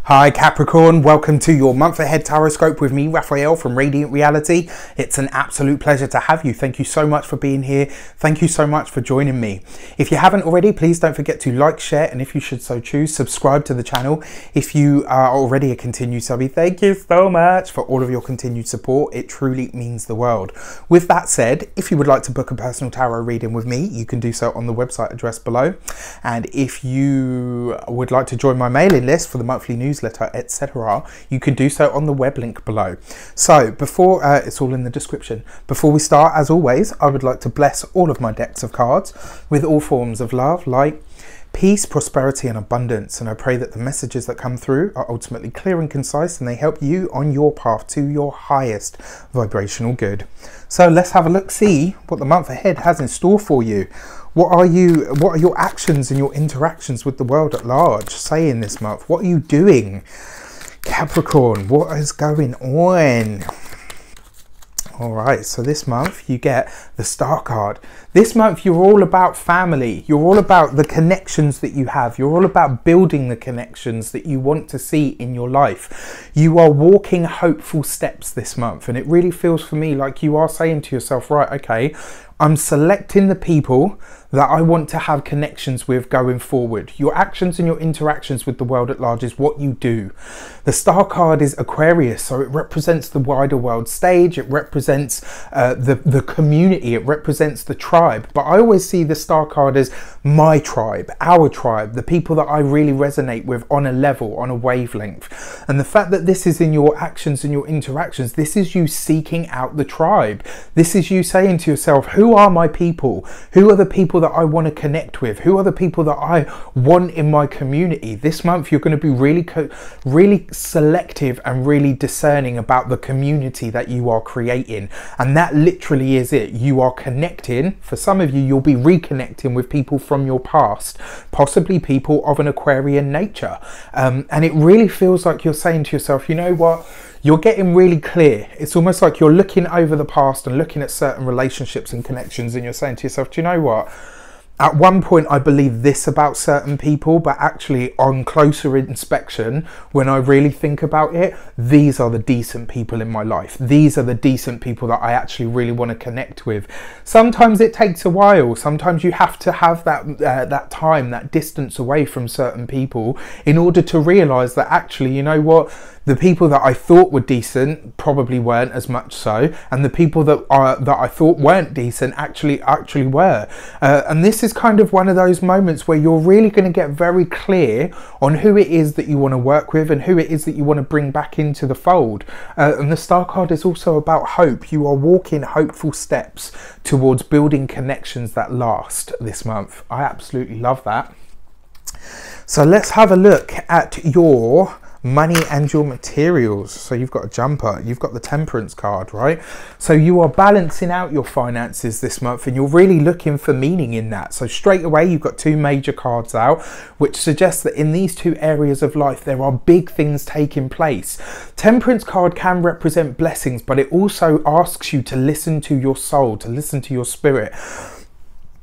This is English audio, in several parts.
Hi Capricorn, welcome to your month ahead taroscope with me, Raphael from Reydiant Reality. It's an absolute pleasure to have you. Thank you so much for being here. Thank you so much for joining me. If you haven't already, please don't forget to like, share, and if you should so choose, subscribe to the channel. If you are already a continued subby, thank you so much for all of your continued support. It truly means the world. With that said, if you would like to book a personal tarot reading with me, you can do so on the website address below. And if you would like to join my mailing list for the monthly newsletter, etc., you can do so on the web link below. So before it's all in the description. Before we start, as always, I would like to bless all of my decks of cards with all forms of love, light, peace, prosperity and abundance, and I pray that the messages that come through are ultimately clear and concise and they help you on your path to your highest vibrational good. So let's have a look, see what the month ahead has in store for you. What are your actions and your interactions with the world at large saying this month? What are you doing, Capricorn? What is going on? All right, so this month you get the Star card. This month you're all about family. You're all about the connections that you have. You're all about building the connections that you want to see in your life. You are walking hopeful steps this month, and it really feels for me like you are saying to yourself, right, okay, I'm selecting the people that I want to have connections with going forward. Your actions and your interactions with the world at large is what you do. The Star card is Aquarius, so it represents the wider world stage. It represents the community. It represents the tribe. But I always see the Star card as my tribe, our tribe, the people that I really resonate with on a level, on a wavelength. And the fact that this is in your actions and your interactions, this is you seeking out the tribe. This is you saying to yourself, who are my people? Who are the people that I want to connect with? Who are the people that I want in my community? This month you're going to be really selective and really discerning about the community that you are creating, and that literally is it. You are connecting. For some of you, you'll be reconnecting with people from your past, possibly people of an Aquarian nature, and it really feels like you're saying to yourself, you know what, you're getting really clear. It's almost like you're looking over the past and looking at certain relationships and connections, and you're saying to yourself, do you know what? At one point I believed this about certain people, but actually on closer inspection, when I really think about it, these are the decent people in my life. These are the decent people that I actually really want to connect with. Sometimes it takes a while. Sometimes you have to have that time, that distance away from certain people in order to realize that actually, you know what? The people that I thought were decent probably weren't as much so, and the people that I thought weren't decent actually were. And this is kind of one of those moments where you're really going to get very clear on who it is that you want to work with and who it is that you want to bring back into the fold. And the Star card is also about hope. You are walking hopeful steps towards building connections that last this month. I absolutely love that. So let's have a look at your money and your materials. So you've got a jumper, you've got the Temperance card, right? So you are balancing out your finances this month and you're really looking for meaning in that. So straight away you've got two major cards out, which suggests that in these two areas of life there are big things taking place. Temperance card can represent blessings, but it also asks you to listen to your soul, to listen to your spirit.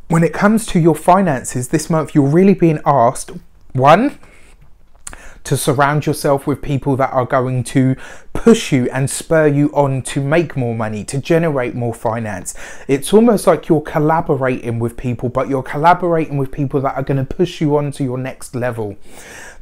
When it comes to your finances this month, you're really being asked, one, to surround yourself with people that are going to push you and spur you on to make more money, to generate more finance. It's almost like you're collaborating with people, but you're collaborating with people that are going to push you on to your next level.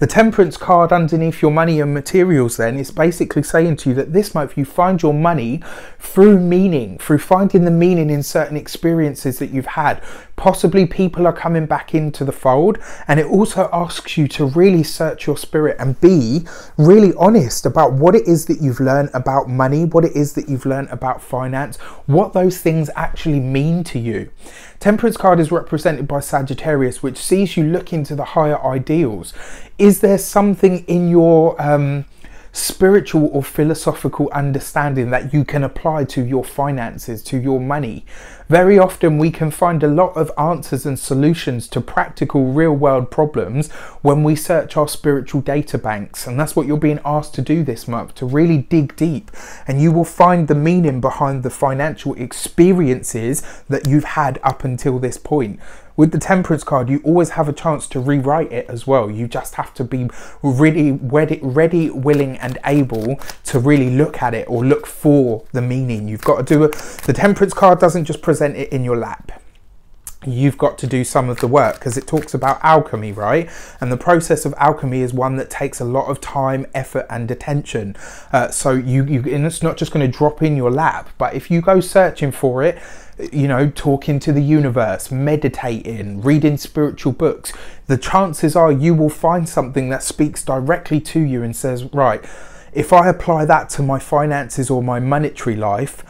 The Temperance card underneath your money and materials then is basically saying to you that this month you find your money through meaning, through finding the meaning in certain experiences that you've had. Possibly people are coming back into the fold, and it also asks you to really search your spirit and be really honest about what it is that you've learned about money, what it is that you've learned about finance, what those things actually mean to you. Temperance card is represented by Sagittarius, which sees you look into the higher ideals. Is there something in your spiritual or philosophical understanding that you can apply to your finances, to your money? Very often we can find a lot of answers and solutions to practical real world problems when we search our spiritual data banks, and that's what you're being asked to do this month, to really dig deep, and you will find the meaning behind the financial experiences that you've had up until this point. With the Temperance card, you always have a chance to rewrite it as well. You just have to be really ready, willing and able to really look at it or look for the meaning. You've got to do it. The Temperance card doesn't just present it in your lap. You've got to do some of the work, because it talks about alchemy, right? And the process of alchemy is one that takes a lot of time, effort and attention. So and it's not just going to drop in your lap, but if you go searching for it, you know, talking to the universe, meditating, reading spiritual books, the chances are you will find something that speaks directly to you and says, right, if I apply that to my finances or my monetary life,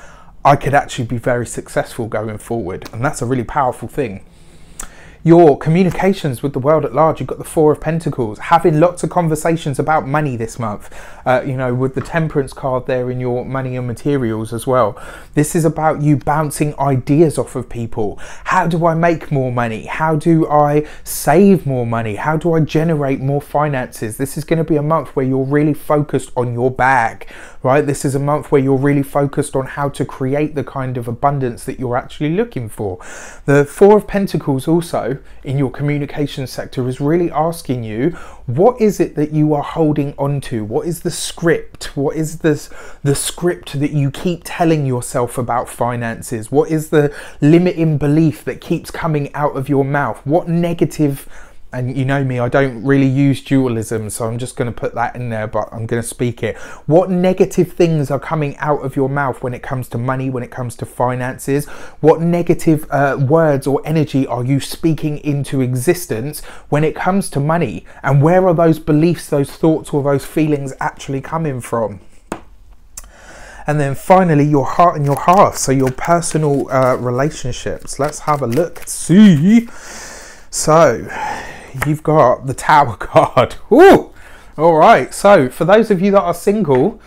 I could actually be very successful going forward. And that's a really powerful thing. Your communications with the world at large, you've got the Four of Pentacles, having lots of conversations about money this month, you know, with the Temperance card there in your money and materials as well. This is about you bouncing ideas off of people. How do I make more money? How do I save more money? How do I generate more finances? This is going to be a month where you're really focused on your bag, right? This is a month where you're really focused on how to create the kind of abundance that you're actually looking for. The Four of Pentacles also in your communication sector is really asking you, what is it that you are holding on to? What is the script? What is the script that you keep telling yourself about finances? What is the limiting belief that keeps coming out of your mouth? What negative, and you know me, I don't really use dualism, so I'm just going to put that in there, but I'm going to speak it. What negative things are coming out of your mouth when it comes to money, when it comes to finances? What negative words or energy are you speaking into existence when it comes to money? And where are those beliefs, those thoughts or those feelings actually coming from? And then finally, your heart and your hearth, so your personal relationships. Let's have a look, see. So you've got the Tower card. Ooh, all right. So for those of you that are single,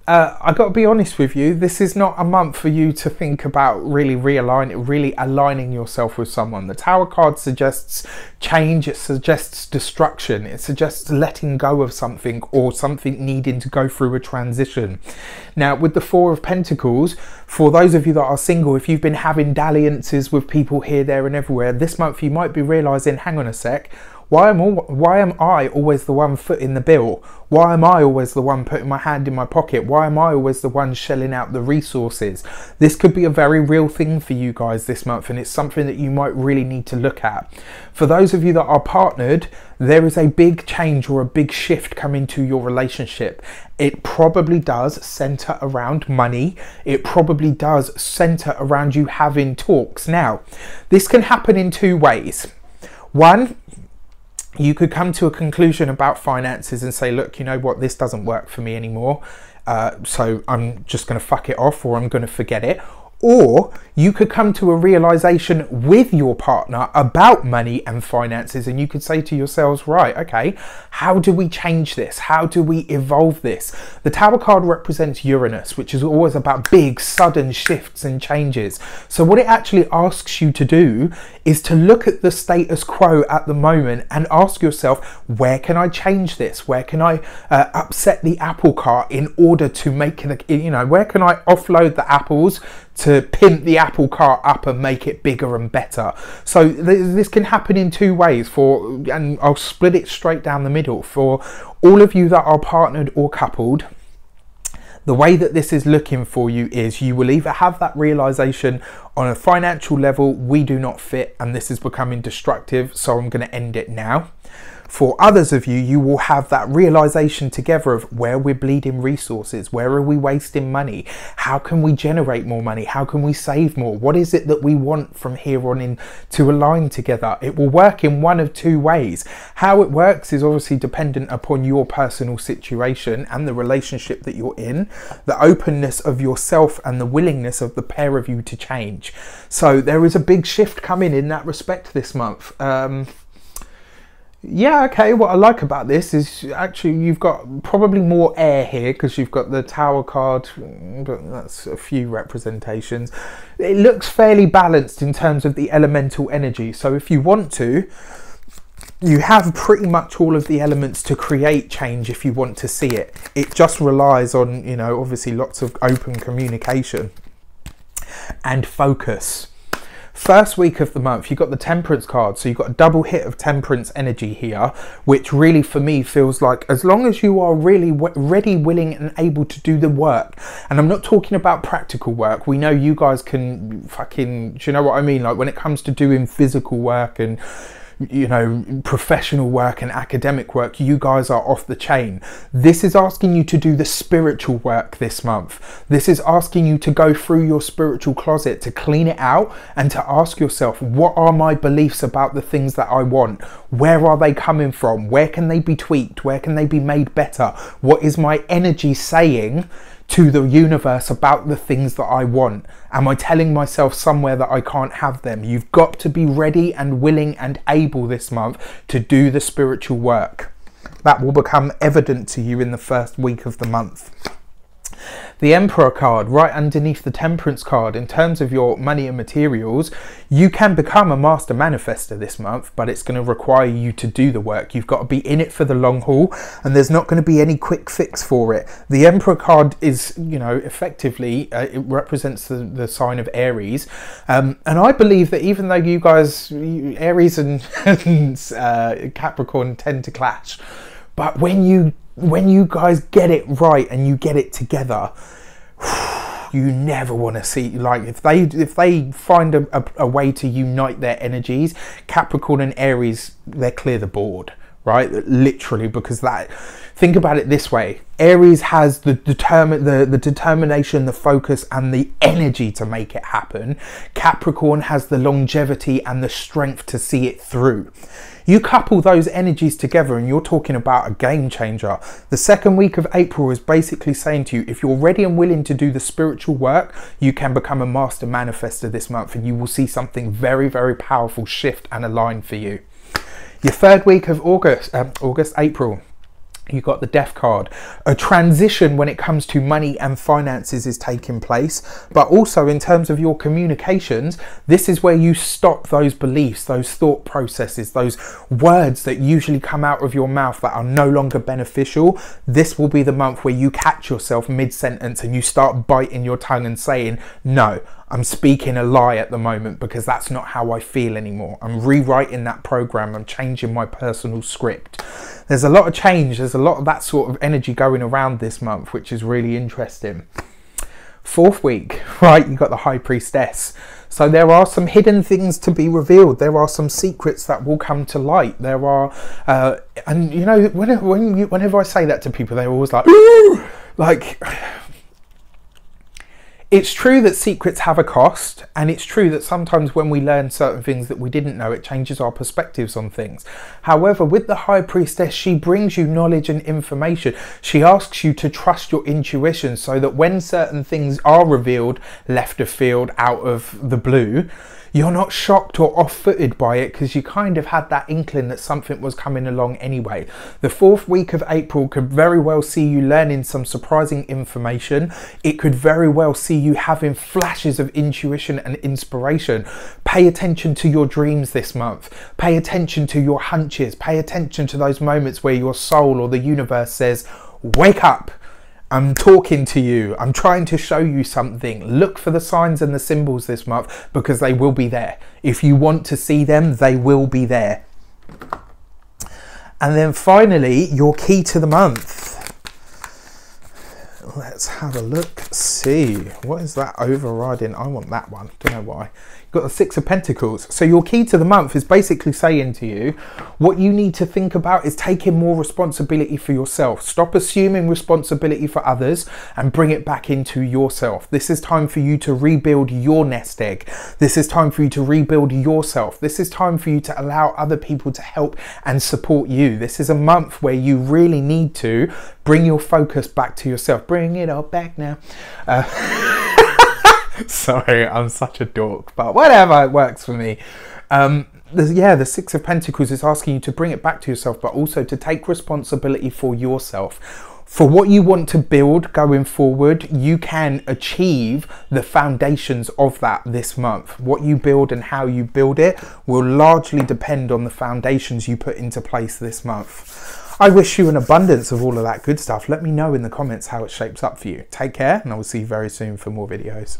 I got to be honest with you, this is not a month for you to think about really aligning yourself with someone. The Tower card suggests change, it suggests destruction, it suggests letting go of something or something needing to go through a transition. Now with the Four of Pentacles, for those of you that are single, if you've been having dalliances with people here, there and everywhere, this month you might be realizing, hang on a sec, why am I always the one footing the bill? Why am I always the one putting my hand in my pocket? Why am I always the one shelling out the resources? This could be a very real thing for you guys this month, and it's something that you might really need to look at. For those of you that are partnered, there is a big change or a big shift coming to your relationship. It probably does center around money. It probably does center around you having talks. Now, this can happen in two ways. One, you could come to a conclusion about finances and say, look, you know what, this doesn't work for me anymore. So I'm just going to fuck it off, or I'm going to forget it. Or you could come to a realization with your partner about money and finances, and you could say to yourselves, right, okay, how do we change this? How do we evolve this? The Tower card represents Uranus, which is always about big, sudden shifts and changes. So what it actually asks you to do is to look at the status quo at the moment and ask yourself, where can I change this? Where can I upset the apple cart in order to make it, you know, where can I offload the apples to pimp the apple cart up and make it bigger and better? So this can happen in two ways, and I'll split it straight down the middle. For all of you that are partnered or coupled, the way that this is looking for you is you will either have that realization on a financial level, we do not fit and this is becoming destructive, so I'm going to end it now. For others of you, you will have that realization together of where we're bleeding resources, where are we wasting money, how can we generate more money, how can we save more, what is it that we want from here on in to align together. It will work in one of two ways. How it works is obviously dependent upon your personal situation and the relationship that you're in, the openness of yourself and the willingness of the pair of you to change. So there is a big shift coming in that respect this month. Yeah, okay, what I like about this is actually you've got probably more air here because you've got the Tower card, but that's a few representations. It looks fairly balanced in terms of the elemental energy. So if you want to, you have pretty much all of the elements to create change if you want to see it. It just relies on, you know, obviously lots of open communication and focus. First week of the month, you've got the Temperance card. So you've got a double hit of Temperance energy here, which really for me feels like as long as you are really ready, willing and able to do the work. And I'm not talking about practical work. We know you guys can fucking, do you know what I mean? Like when it comes to doing physical work and, you know, professional work and academic work, you guys are off the chain. This is asking you to do the spiritual work this month. This is asking you to go through your spiritual closet, to clean it out and to ask yourself, what are my beliefs about the things that I want? Where are they coming from? Where can they be tweaked? Where can they be made better? What is my energy saying to the universe about the things that I want? Am I telling myself somewhere that I can't have them? You've got to be ready and willing and able this month to do the spiritual work. That will become evident to you in the first week of the month. The Emperor card right underneath the Temperance card, in terms of your money and materials, you can become a master manifester this month, but it's going to require you to do the work. You've got to be in it for the long haul, and there's not going to be any quick fix for it. The Emperor card is, you know, effectively, it represents the sign of Aries. And I believe that even though you guys, Aries and Capricorn tend to clash, but when you guys get it right and you get it together, you never want to see, like, if they find a way to unite their energies, Capricorn and Aries, they clear the board, right? Literally, because that, think about it this way, Aries has the determination, the focus and the energy to make it happen. Capricorn has the longevity and the strength to see it through. You couple those energies together and you're talking about a game changer. The second week of April is basically saying to you, if you're ready and willing to do the spiritual work, you can become a master manifester this month, and you will see something very, very powerful shift and align for you. Your third week of April, you got the Death card. A transition when it comes to money and finances is taking place, but also in terms of your communications, this is where you stop those beliefs, those thought processes, those words that usually come out of your mouth that are no longer beneficial. This will be the month where you catch yourself mid-sentence and you start biting your tongue and saying, no, I'm speaking a lie at the moment because that's not how I feel anymore. I'm rewriting that program. I'm changing my personal script. There's a lot of change. There's a lot of that sort of energy going around this month, which is really interesting. Fourth week, right, you got the High Priestess. So there are some hidden things to be revealed. There are some secrets that will come to light. There are, and you know, whenever I say that to people, they're always like, ooh! Like, it's true that secrets have a cost, and it's true that sometimes when we learn certain things that we didn't know, it changes our perspectives on things. However, with the High Priestess, she brings you knowledge and information. She asks you to trust your intuition so that when certain things are revealed, left of field, out of the blue, you're not shocked or off-footed by it because you kind of had that inkling that something was coming along anyway. The fourth week of April could very well see you learning some surprising information. It could very well see you having flashes of intuition and inspiration. Pay attention to your dreams this month. Pay attention to your hunches. Pay attention to those moments where your soul or the universe says, wake up. I'm talking to you. I'm trying to show you something. Look for the signs and the symbols this month because they will be there. If you want to see them, they will be there. And then finally, your key to the month. Let's have a look. See, what is that overriding? I want that one. Don't know why. You've got the Six of Pentacles. So your key to the month is basically saying to you, what you need to think about is taking more responsibility for yourself. Stop assuming responsibility for others and bring it back into yourself. This is time for you to rebuild your nest egg. This is time for you to rebuild yourself. This is time for you to allow other people to help and support you. This is a month where you really need to bring your focus back to yourself. Bring it all back now. Sorry, I'm such a dork, but whatever, it works for me. The Six of Pentacles is asking you to bring it back to yourself, but also to take responsibility for yourself. For what you want to build going forward, you can achieve the foundations of that this month. What you build and how you build it will largely depend on the foundations you put into place this month. I wish you an abundance of all of that good stuff. Let me know in the comments how it shapes up for you. Take care, and I will see you very soon for more videos.